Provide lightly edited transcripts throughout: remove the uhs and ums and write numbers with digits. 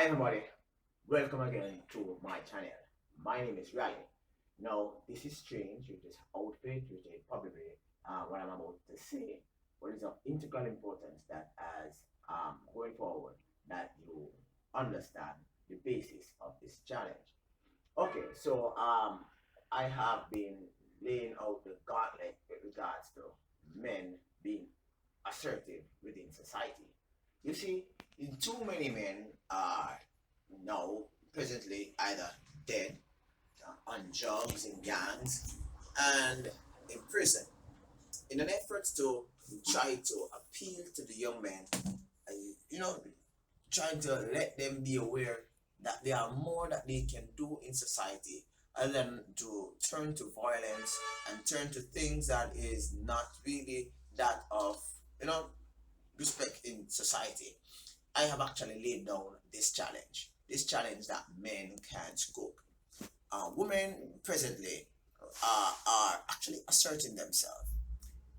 everybody, welcome again to my channel. My name is Raliegh. Now this is strange with this outfit, which is probably what I'm about to say, but it's of integral importance that as going forward that you understand the basis of this challenge. Okay, so I have been laying out the gauntlet with regards to men being assertive within society. You see, too many men are now presently either dead, on drugs in gangs, and in prison. In an effort to try to appeal to the young men, you know, trying to let them be aware that there are more that they can do in society other than to turn to violence and turn to things that is not really that of you know respect in society. I have actually laid down this challenge that men can't cook. Women presently are actually asserting themselves.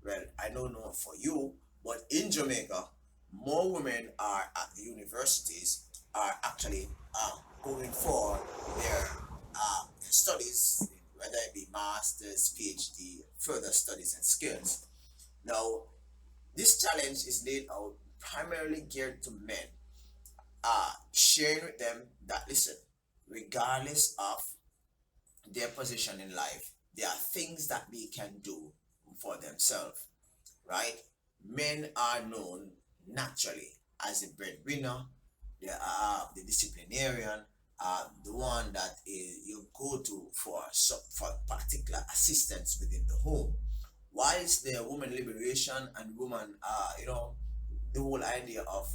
Well, I don't know for you, but in Jamaica, more women are at the universities are actually going for their studies, whether it be masters, PhD, further studies and skills. Now, this challenge is laid out primarily geared to men, sharing with them that listen, regardless of their position in life, there are things that they can do for themselves, right? Men are known naturally as the breadwinner, the disciplinarian, the one that you go to for particular assistance within the home. Whilst the woman liberation and woman, the whole idea of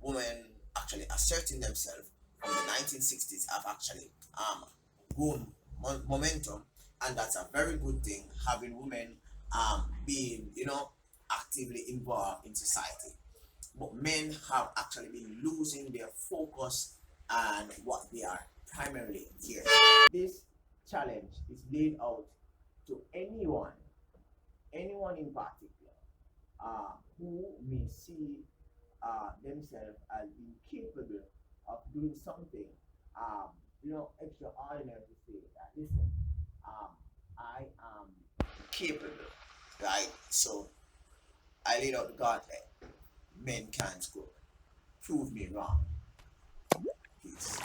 women actually asserting themselves from the 1960s have actually grown momentum, and that's a very good thing. Having women being actively involved in society, but men have actually been losing their focus and what they are primarily here. This challenge is laid out to anyone in particular, who may see themselves as being capable of doing something, extraordinary to say that, listen, I am capable, right? So I laid out the gauntlet. Men can't go. Prove me wrong. Peace.